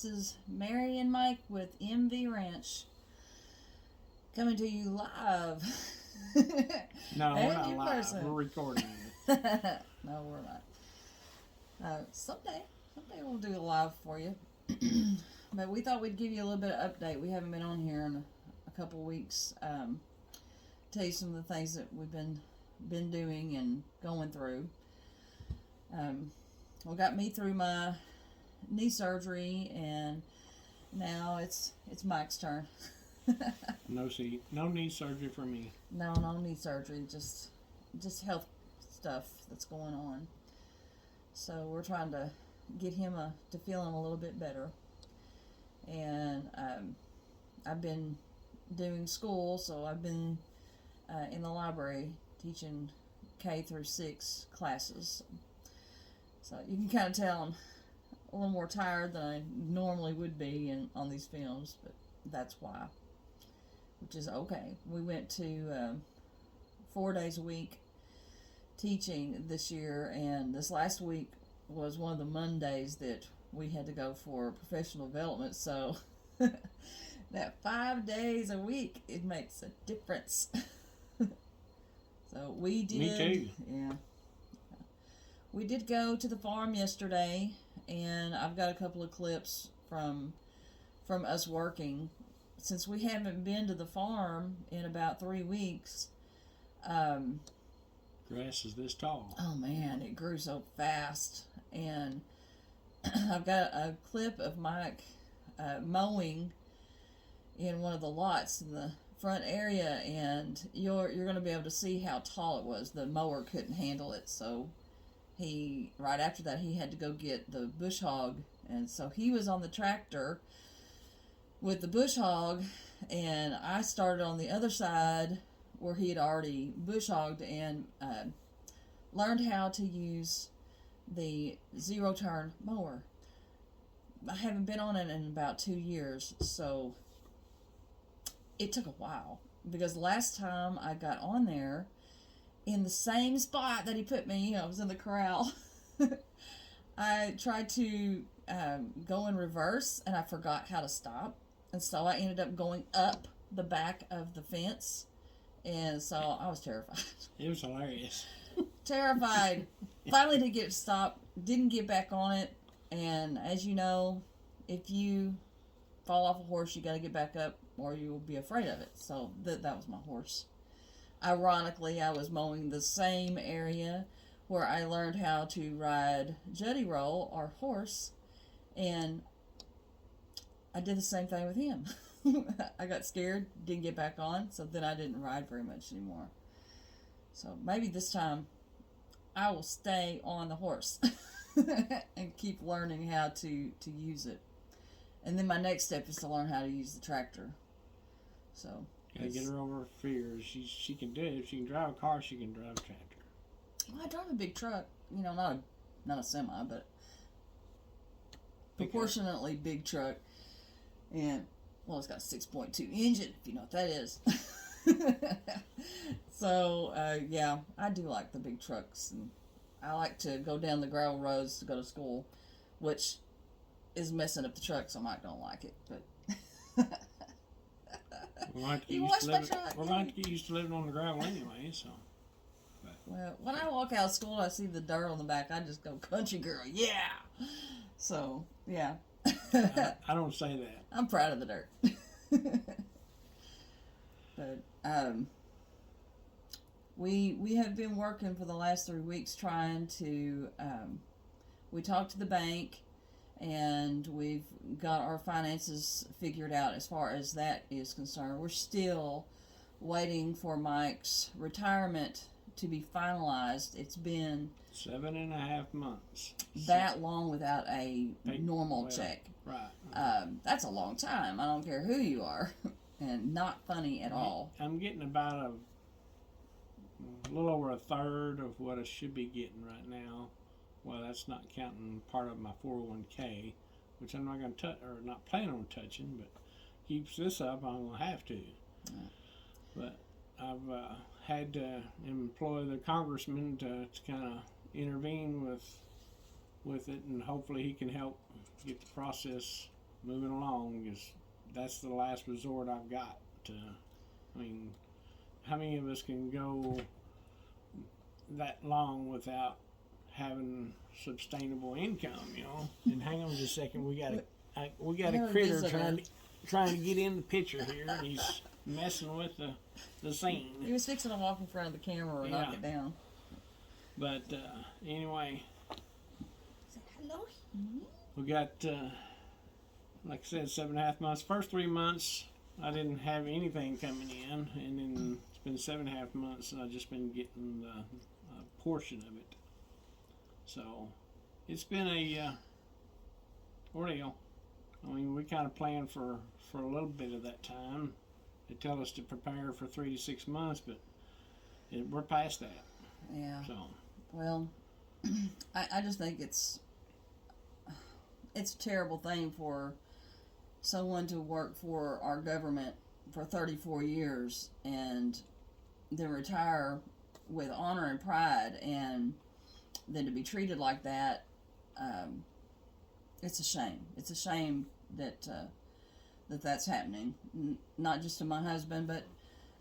This is Mary and Mike with MV Ranch coming to you live. No, we're And not in live. person. We're recording it. No, we're not. Someday we'll do a live for you. But we thought we'd give you a little bit of update. We haven't been on here in a couple weeks. Tell you some of the things that we've been doing and going through. Well, got me through my knee surgery, and now it's Mike's turn. No knee surgery for me. No knee surgery, just health stuff that's going on. So we're trying to get him to feel him a little bit better. And I've been doing school, so I've been in the library teaching K through 6 classes. So you can kind of tell I'm a little more tired than I normally would be on these films, but that's why, which is okay. We went to 4 days a week teaching this year, and this last week was one of the Mondays that we had to go for professional development, so that 5 days a week, it makes a difference. So we did. Me too. Yeah. We did go to the farm yesterday, and I've got a couple of clips from us working. Since we haven't been to the farm in about 3 weeks, Grass is this tall. oh man, it grew so fast. And I've got a clip of Mike mowing in one of the lots in the front area, and you're going to be able to see how tall it was. The mower couldn't handle it, so right after that he had to go get the bush hog, and so he was on the tractor with the bush hog, and I started on the other side where he had already bush hogged, and learned how to use the zero turn mower. I haven't been on it in about 2 years, so it took a while, because last time I got on there, in the same spot that he put me, I was in the corral, I tried to go in reverse, and I forgot how to stop, and so I ended up going up the back of the fence, and so I was terrified. It was hilarious. Terrified. Finally did get stopped, didn't get back on it, and as you know, if you fall off a horse, you got to get back up or you will be afraid of it. So that was my horse. Ironically, I was mowing the same area where I learned how to ride Juddy Roll, our horse, and I did the same thing with him. I got scared, didn't get back on, so then I didn't ride very much anymore. So maybe this time I will stay on the horse and keep learning how to use it. And then my next step is to learn how to use the tractor. So Gotta get her over her fears. She can do it. If she can drive a car, she can drive a tractor. Well, I drive a big truck. Not a semi, but proportionately big truck. And well, it's got a 6.2 engine, if you know what that is. So yeah, I do like the big trucks, and I like to go down the gravel roads to go to school, which is messing up the truck, so Mike don't like it. But We're going to You get wash used to my living. truck, We're yeah. going to get used to living on the gravel anyway. So well, when I walk out of school, I see the dirt on the back. I just go, "Country girl, yeah." So yeah, I don't say that. I'm proud of the dirt. But we have been working for the last 3 weeks trying to. We talked to the bank, and we've got our finances figured out as far as that is concerned. We're still waiting for Mike's retirement to be finalized. It's been 7.5 months. that long without a normal well, check. Right. That's a long time. I don't care who you are, and not funny at all. I'm getting about a little over a third of what I should be getting right now. Well, that's not counting part of my 401k, which I'm not going to touch, or not planning on touching, but keeps this up, I'm going to have to. Yeah. But I've had to employ the congressman to kind of intervene with it, and hopefully he can help get the process moving along because that's the last resort I've got to. I mean, how many of us can go that long without having sustainable income? You know. And hang on just a second, we got a critter trying to get in the picture here, and he's messing with the scene. He was fixing to walk in front of the camera and knock it down. But anyway, hello. We got, like I said, 7.5 months. First 3 months, I didn't have anything coming in, and then it's been 7.5 months, and I've just been getting a portion of it. So it's been a ordeal. I mean, we kind of planned for a little bit of that time. They tell us to prepare for 3 to 6 months, but we're past that. Yeah. So. Well, I just think it's a terrible thing for someone to work for our government for 34 years and then retire with honor and pride, and then to be treated like that. It's a shame. It's a shame that that's happening. Not just to my husband, but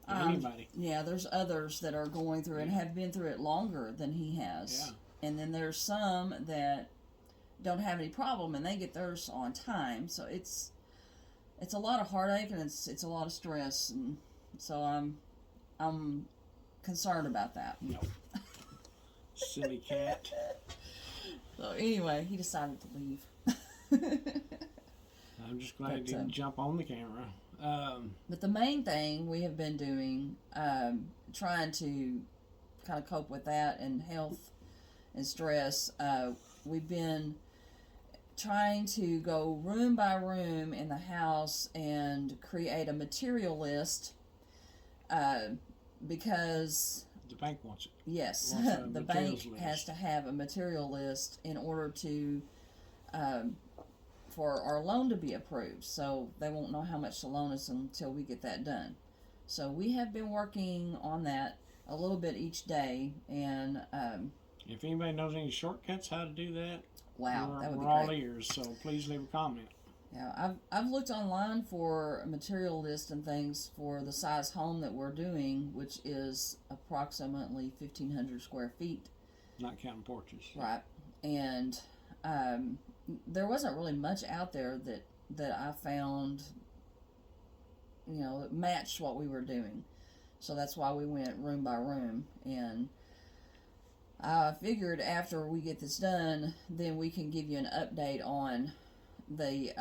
anybody. Yeah, there's others that are going through and have been through it longer than he has. Yeah. And then there's some that don't have any problem and they get theirs on time. So it's a lot of heartache and it's a lot of stress, and so I'm concerned about that. No. Silly cat. So anyway, he decided to leave. I'm just glad he didn't jump on the camera. But the main thing we have been doing, trying to kind of cope with that and health and stress, we've been trying to go room by room in the house and create a material list, because the bank wants it. Yes, the bank has to have a material list in order to for our loan to be approved. So they won't know how much to loan us until we get that done. So we have been working on that a little bit each day, and if anybody knows any shortcuts how to do that, wow, that would be we're all great. ears. So please leave a comment. Yeah, I've looked online for a material list and things for the size home that we're doing, which is approximately 1,500 square feet. Not counting porches. Right, and there wasn't really much out there that I found, that matched what we were doing. So that's why we went room by room, and I figured after we get this done, then we can give you an update on the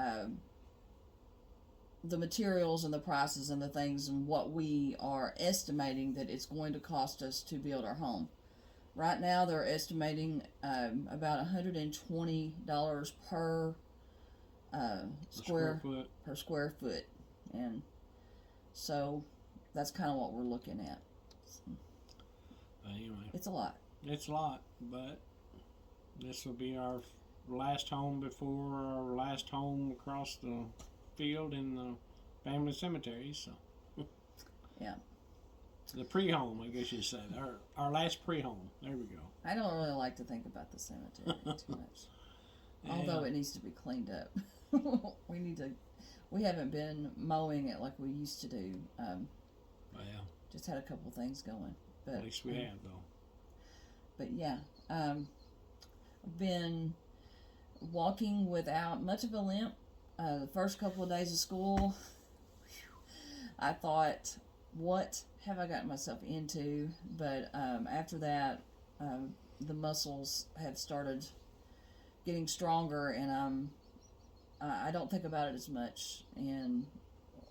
materials and the prices and the things and what we are estimating that it's going to cost us to build our home. Right now, they're estimating about $120 per square foot, and so that's kind of what we're looking at. Anyway, it's a lot. It's a lot, but this will be our last home before our last home across the field in the family cemetery. So, yeah. The pre-home, I guess you'd say. Our last pre-home. There we go. I don't really like to think about the cemetery too much. Yeah. Although it needs to be cleaned up. We haven't been mowing it like we used to do. Just had a couple things going. But, at least we have, though. But yeah, I've been walking without much of a limp. The first couple of days of school, I thought, what have I gotten myself into? But after that, the muscles have started getting stronger, and I don't think about it as much. And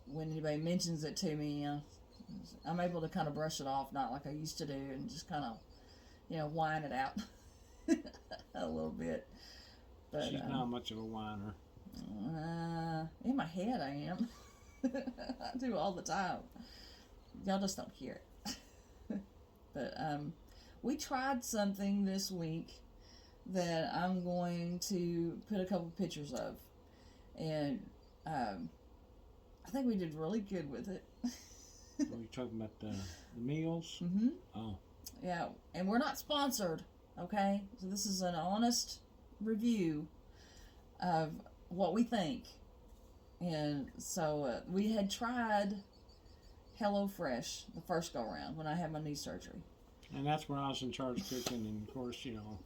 when anybody mentions it to me, I'm able to kind of brush it off, not like I used to do, and just kind of, whine it out a little bit. But she's not much of a whiner. In my head, I am. I do all the time. Y'all just don't hear it. But we tried something this week that I'm going to put a couple pictures of, and I think we did really good with it. Are you talking about the meals? Mm-hmm. Oh. Yeah, and we're not sponsored, okay? So this is an honest review of what we think. And so we had tried HelloFresh the first go around when I had my knee surgery. And that's where I was in charge of cooking. And of course, you know,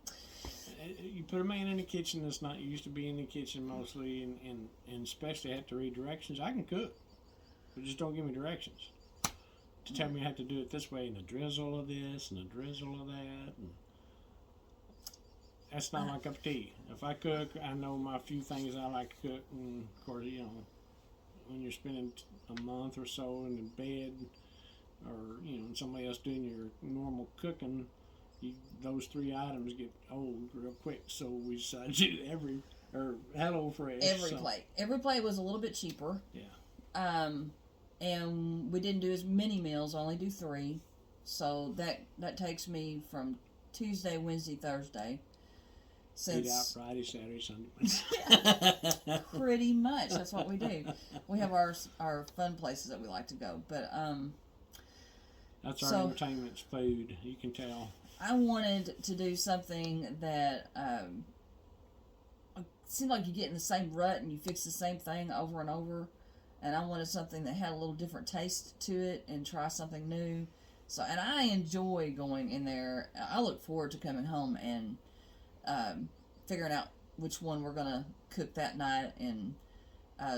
you put a man in the kitchen that's not used to being in the kitchen mostly, and especially have to read directions. I can cook, but just don't give me directions. To tell me I have to do it this way and a drizzle of this and a drizzle of that. And that's not my cup of tea. If I cook, I know my few things I like to cook. And of course, you know, when you're spending a month or so in the bed, or you know, somebody else doing your normal cooking, those 3 items get old real quick. So we decided to do HelloFresh. Every plate was a little bit cheaper. Yeah. And we didn't do as many meals. Only do 3. So that takes me from Tuesday, Wednesday, Thursday. Eat out Friday, Saturday, Sunday. Pretty much. That's what we do. We have our fun places that we like to go. But that's our entertainment's food. You can tell. I wanted to do something that it seemed like you get in the same rut and you fix the same thing over and over. And I wanted something that had a little different taste to it and try something new. So, and I enjoy going in there. I look forward to coming home and figuring out which one we're going to cook that night and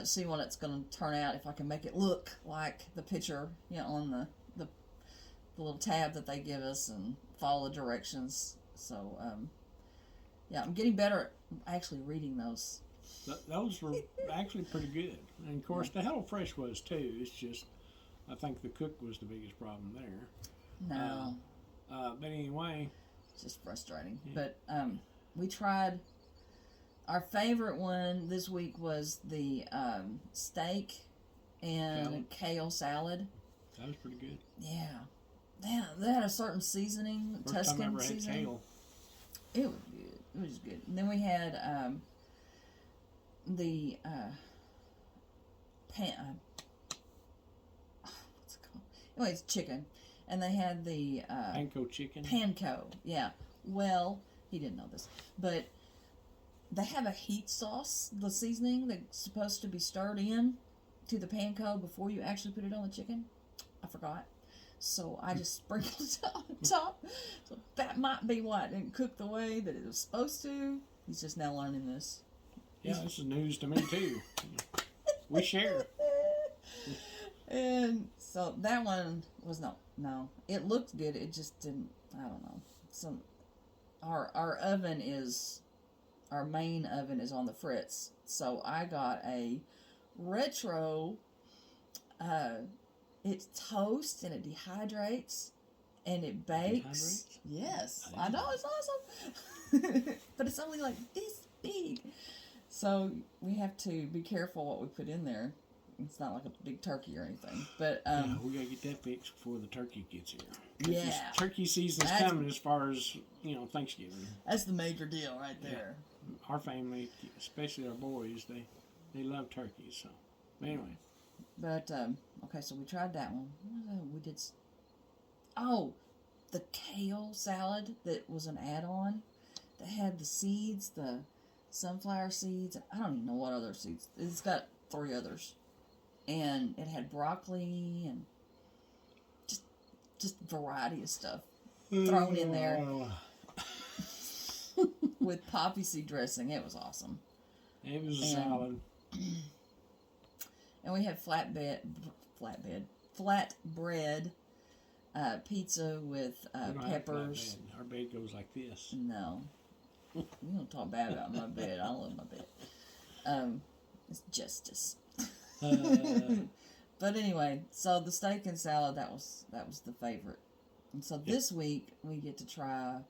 see what it's going to turn out, if I can make it look like the picture, you know, on the little tab that they give us, and follow the directions. So, yeah, I'm getting better at actually reading those. Those were actually pretty good. And, of course, the HelloFresh was, too. It's just, I think the cook was the biggest problem there. No. But anyway. It's just frustrating. Yeah. But we tried, our favorite one this week was the steak and kale salad. That was pretty good. Yeah. They had a certain seasoning, First time I Tuscan ever had seasoning. kale. It was good. It was good. And then we had the what's it called? Anyway, it's chicken. And they had the Panko chicken. Panko, yeah. Well, he didn't know this, but they have a heat sauce, the seasoning that's supposed to be stirred in to the panko before you actually put it on the chicken. I forgot. So I just sprinkled it on top. So that might be why it didn't cook the way that it was supposed to. He's just now learning this. Yeah, this is news to me too. We share. And so that one was no. It looked good. It just didn't. I don't know. Our main oven is on the fritz. So I got a retro. It toasts and it dehydrates and it bakes. Yes, I know, it's awesome. But it's only like this big. So we have to be careful what we put in there. It's not like a big turkey or anything. But yeah, we gotta get that fixed before the turkey gets here. Yeah, Turkey season's coming as far as, you know, Thanksgiving. That's the major deal right there. Yeah. Our family, especially our boys, they love turkey. So anyway. But okay, so we tried that one. We did. The kale salad that was an add-on that had the seeds, the sunflower seeds. I don't even know what other seeds. It's got 3 others, and it had broccoli and just variety of stuff thrown in there with poppy seed dressing. It was awesome. It was a salad. And we had flatbread pizza with peppers. Our bed goes like this. No. You don't talk bad about my bed. I love my bed. It's justice. But anyway, so the steak and salad, that was the favorite. And so this week we get to try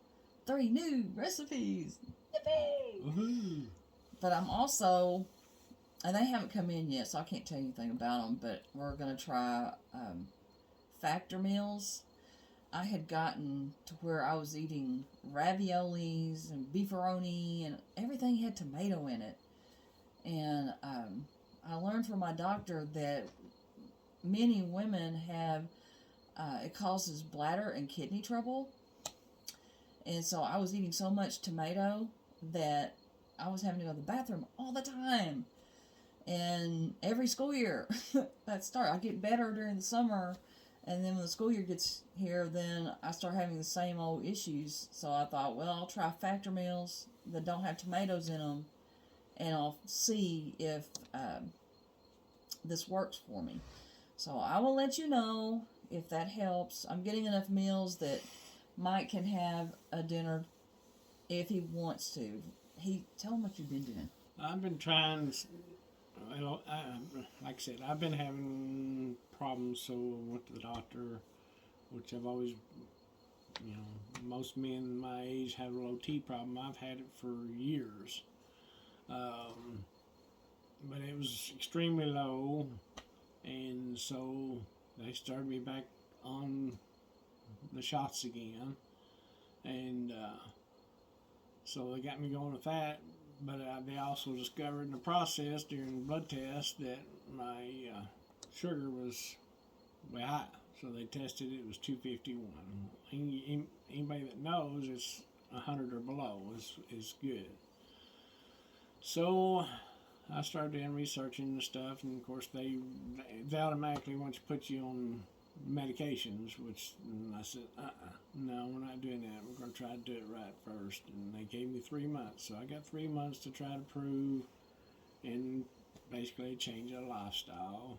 3 new recipes. Yippee! Woohoo! But I'm also, and they haven't come in yet, so I can't tell you anything about them, but we're going to try Factor meals. I had gotten to where I was eating raviolis and beefaroni and everything had tomato in it. And I learned from my doctor that many women have, it causes bladder and kidney trouble. And so I was eating so much tomato that I was having to go to the bathroom all the time. And every school year, I get better during the summer, and then when the school year gets here, then I start having the same old issues. So I thought, well, I'll try Factor meals that don't have tomatoes in them, and I'll see if this works for me. So I will let you know if that helps. I'm getting enough meals that Mike can have a dinner if he wants to. Tell him what you've been doing. I've been trying. Well, like I said, I've been having problems, so I went to the doctor, which I've always, most men my age have a low T problem. I've had it for years. But it was extremely low, and so they started me back on the shots again, and so they got me going with that. But they also discovered in the process during the blood test that my sugar was way high. So they tested it was 251. Anybody that knows it's 100 or below is good. So I started in researching the stuff, and of course they automatically want to put you on medications, which I said, no, we're not doing that. We're going to try to do it right first. And they gave me 3 months. So I got 3 months to try to prove and basically change a lifestyle.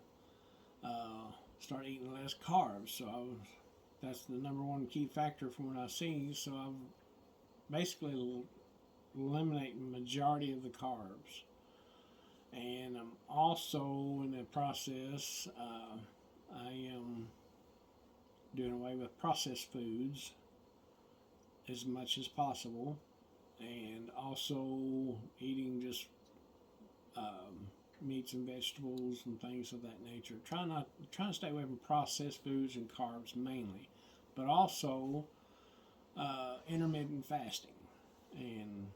Start eating less carbs. So that's the number one key factor from what I see. So I've basically eliminated the majority of the carbs. And I'm also in the process, I am doing away with processed foods as much as possible, and also eating just meats and vegetables and things of that nature. Trying to stay away from processed foods and carbs mainly, but also intermittent fasting. And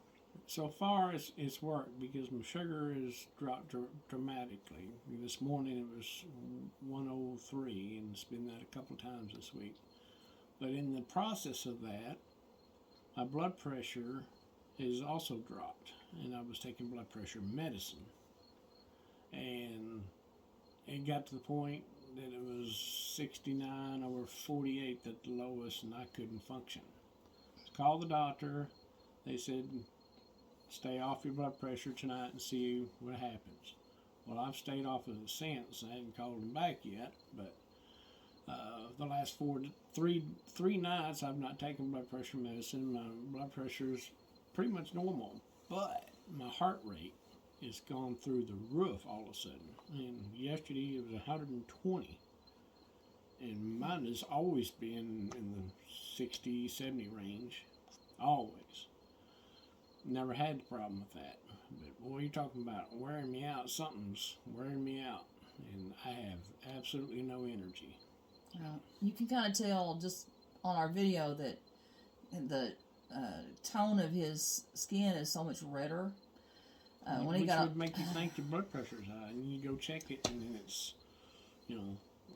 so far it's worked because my sugar has dropped dramatically. This morning it was 103, and it's been that a couple times this week. But in the process of that, my blood pressure has also dropped, and I was taking blood pressure medicine. And it got to the point that it was 69 over 48 at the lowest, and I couldn't function. I called the doctor. They said, stay off your blood pressure tonight and see what happens. Well, I've stayed off of it since. I haven't called him back yet, but the last three nights I've not taken blood pressure medicine. My blood pressure is pretty much normal, but my heart rate has gone through the roof all of a sudden. And yesterday it was 120, and mine has always been in the 60, 70 range, always. Never had the problem with that. But boy, you're talking about wearing me out. Something's wearing me out, and I have absolutely no energy. You can kind of tell just on our video that the tone of his skin is so much redder. Which would make you think your blood pressure's high, and you go check it, and then it's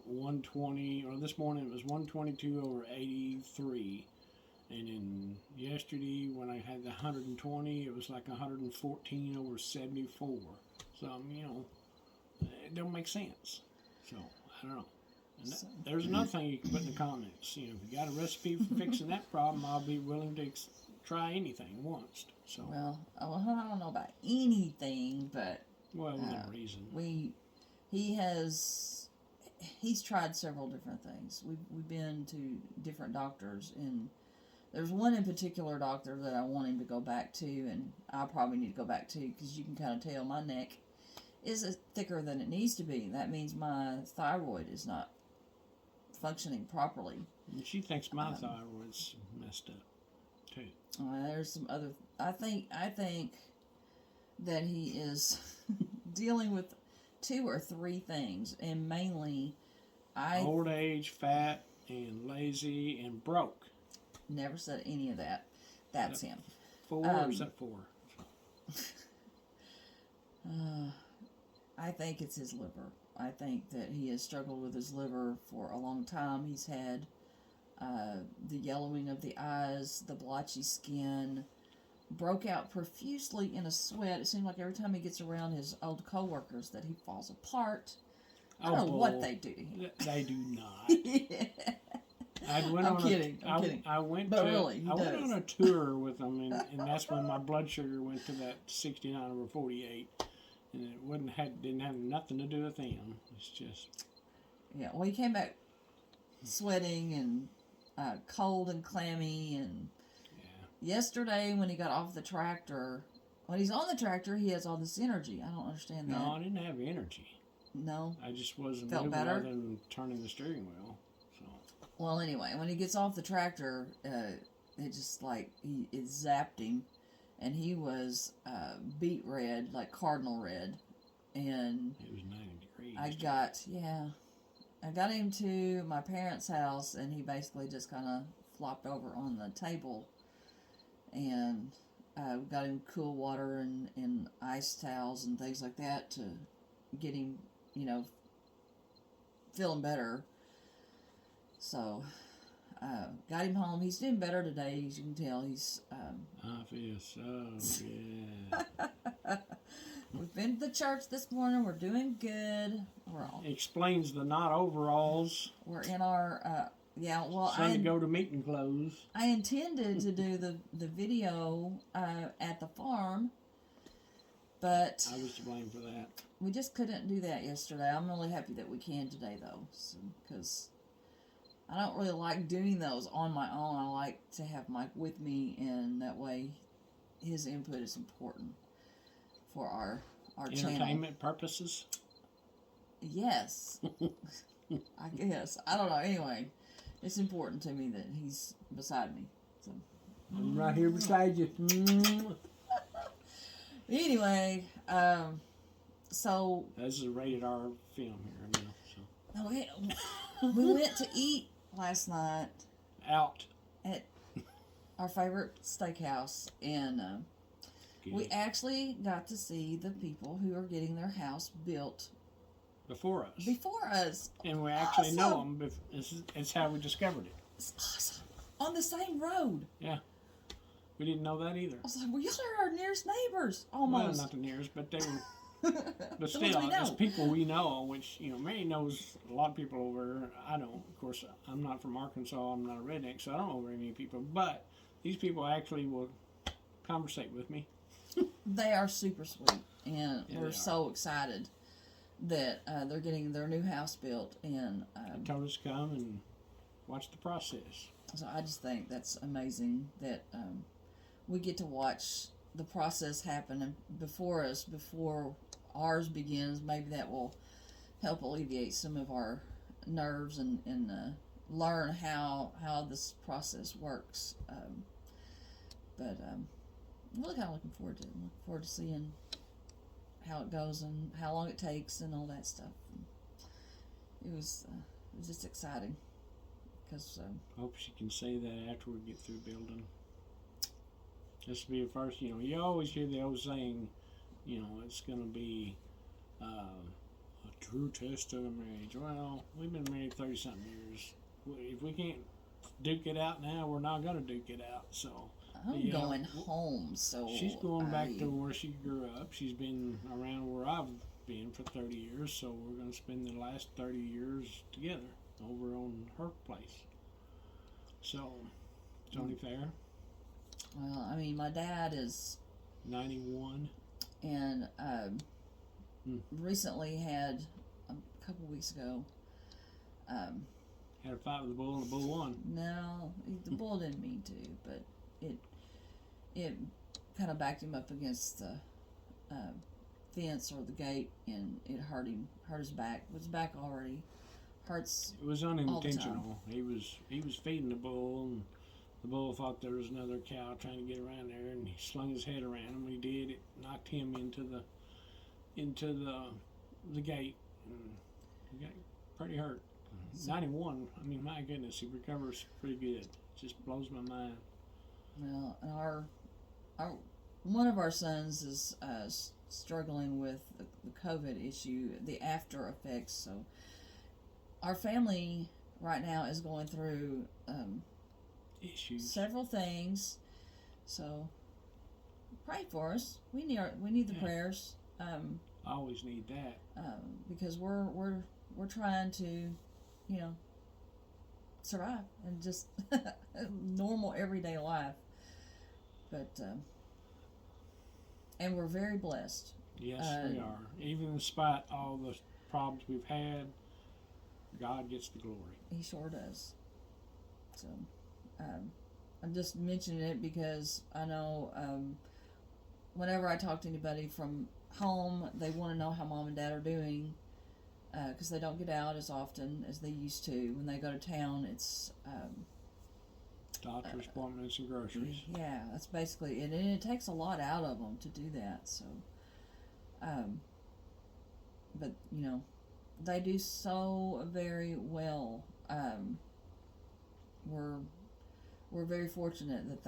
120. Or this morning it was 122 over 83. And then yesterday, when I had the 120, it was like 114 over 74. So, it don't make sense. So, I don't know. And there's another thing you can put in the comments. If you got a recipe for fixing that problem, I'll be willing to try anything once. So. Well, I don't know about anything, but within reason. He's tried several different things. We've been to different doctors, and there's one in particular doctor that I want him to go back to, and I probably need to go back to, because you can kind of tell my neck is thicker than it needs to be. That means my thyroid is not functioning properly. And she thinks my thyroid's messed up too. There's some other. I think that he is dealing with 2 or 3 things, and mainly, old age, fat, and lazy, and broke. Never said any of that. That's him. 4 or is that 4? I think it's his liver. I think that he has struggled with his liver for a long time. He's had the yellowing of the eyes, the blotchy skin, broke out profusely in a sweat. It seemed like every time he gets around his old coworkers that he falls apart. I don't know what they do to him. They do not. Yeah. I'm kidding. I went But really, I went on a tour with them, and that's when my blood sugar went to that 69/48, and it didn't have nothing to do with them. It's just Yeah. Well, he came back sweating and cold and clammy, and yesterday when he got off the tractor, when he's on the tractor, he has all this energy. I don't understand that. No, I didn't have energy. No. I just wasn't Felt moving better? other than turning the steering wheel. So Well, anyway, when he gets off the tractor, it just like it zapped him, and he was beet red, like cardinal red, and it was 90 degrees. I got him to my parents' house, and he basically just kind of flopped over on the table, and got him cool water and ice towels and things like that to get him, feeling better. So, got him home. He's doing better today, as you can tell. He's. I feel so good. We've been to the church this morning. We're doing good. Explains the not overalls. We're in our. Well, Time to go to meeting clothes. I intended to do the video at the farm, but I was to blame for that. we just couldn't do that yesterday. I'm really happy that we can today, though, because I don't really like doing those on my own. I like to have Mike with me, and that way his input is important for our channel. Entertainment purposes? Yes. I guess. I don't know. Anyway, it's important to me that he's beside me. So. I'm right here beside you. Anyway, so... This is a rated R film here now. So. We went to eat last night Out. at our favorite steakhouse, and we actually got to see the people who are getting their house built Before us. And we actually know them. It's how we discovered it. It's awesome. On the same road. Yeah. We didn't know that either. I was like, well, y'all are our nearest neighbors, almost. Well, not the nearest, but they were. But The still, ones we know. it's people we know, which, Mary knows a lot of people over. I don't. Of course, I'm not from Arkansas. I'm not a redneck, so I don't know very many people. But these people actually will conversate with me. They are super sweet, and Yeah, we're so excited that they're getting their new house built. And They told us to come and watch the process. so I just think that's amazing that we get to watch the process happen before us, before ours begins. Maybe that will help alleviate some of our nerves and learn how this process works. But I'm really kind of looking forward to it. Looking forward to seeing how it goes and how long it takes and all that stuff. It was just exciting because Hope she can say that after we get through building. This will be the first, you always hear the old saying, it's going to be a true test of a marriage. Well, we've been married 30-something years. If we can't duke it out now, we're not going to duke it out. So I'm going home. So she's going back to where she grew up. She's been around where I've been for 30 years, so we're going to spend the last 30 years together over on her place. So, it's only fair. Well, I mean, my dad is 91. and recently had a couple weeks ago. Had a fight with the bull and the bull won. No, the bull didn't mean to, but it kind of backed him up against the fence or the gate, and it hurt his back. His back already hurts. It was unintentional. He was feeding the bull, and the bull thought there was another cow trying to get around there, and he slung his head around him. When he did, it knocked him into the gate, and he got pretty hurt. 91. I mean, my goodness, he recovers pretty good. It just blows my mind. Well, and our one of our sons is struggling with the COVID issue, the after effects. So our family right now is going through Issues. several things. So pray for us. We need the Yeah. prayers. I always need that. Because we're trying to, you know, survive and just normal everyday life. But and we're very blessed. Yes, we are. Even despite all the problems we've had, God gets the glory. He sure does. So I'm just mentioning it because I know whenever I talk to anybody from home, they want to know how mom and dad are doing because they don't get out as often as they used to. When they go to town, it's Doctor's appointments and groceries. yeah, that's basically it, and it takes a lot out of them to do that. So, but you know, they do so very well. We're very fortunate that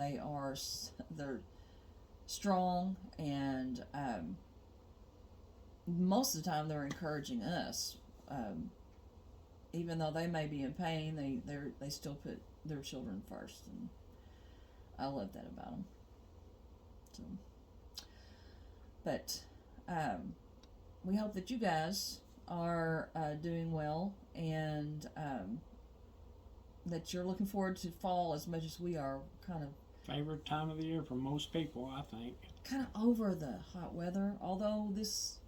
they're strong, and most of the time they're encouraging us. Even though they may be in pain, they still put their children first, and I love that about them. So, but we hope that you guys are doing well, and that you're looking forward to fall as much as we are. Kind of Favorite time of the year for most people, I think. kind of over the hot weather. Although this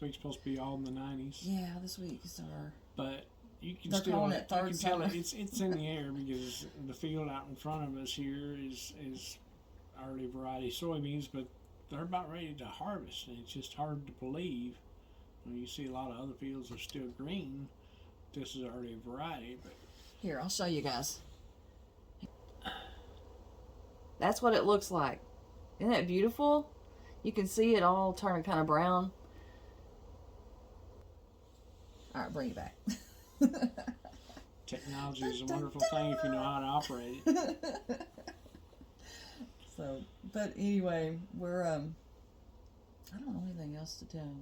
week's supposed to be all in the 90s. Yeah, this week is our. But you can They're still calling it third you can tell summer. it's in the air because the field out in front of us here is early variety soybeans, but they're about ready to harvest, and it's just hard to believe. When you see a lot of other fields are still green, this is early variety, but Here, I'll show you guys. That's what it looks like. Isn't that beautiful? You can see it all turning kind of brown. All right, bring it back. technology is a wonderful thing if you know how to operate it. So, but anyway, we're I don't know anything else to tell.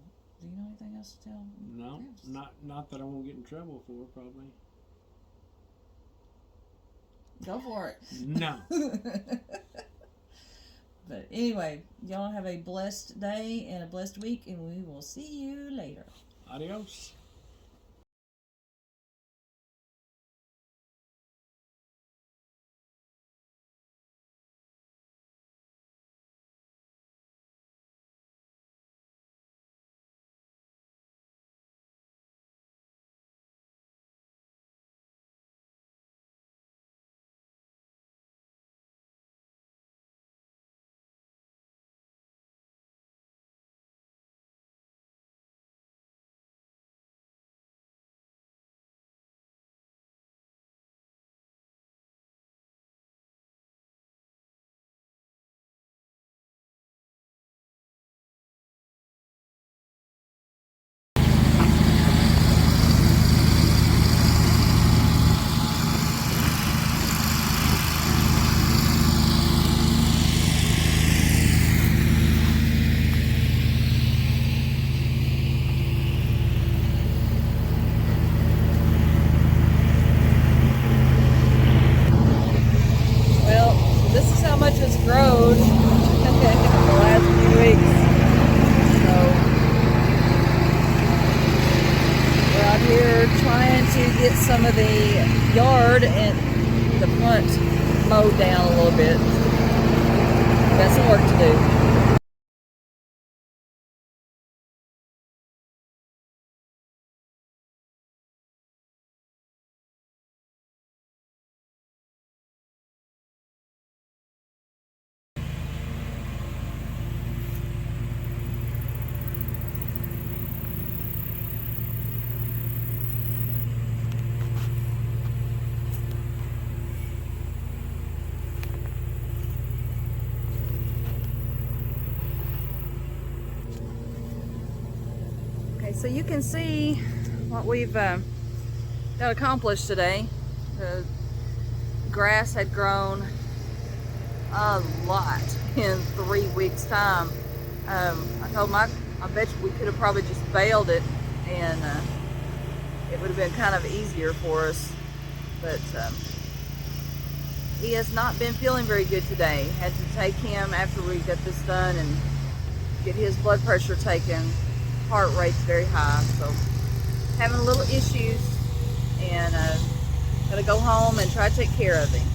Do you know anything else to tell? No, not that I won't get in trouble for, probably. Go for it. No. But anyway, y'all have a blessed day and a blessed week, and we will see you later. Adios. Well, this is how much it's grown in the last few weeks. So, we're out here trying to get some of the yard and the front mowed down a little bit. Got some work to do. Okay, so you can see what we've got accomplished today. The grass had grown a lot in 3 weeks' time. I told Mike, I bet you we could have probably just baled it, and it would have been kind of easier for us. But he has not been feeling very good today. Had to take him after we got this done and get his blood pressure taken. Heart rate's very high, so having a little issues, and gotta go home and try to take care of him.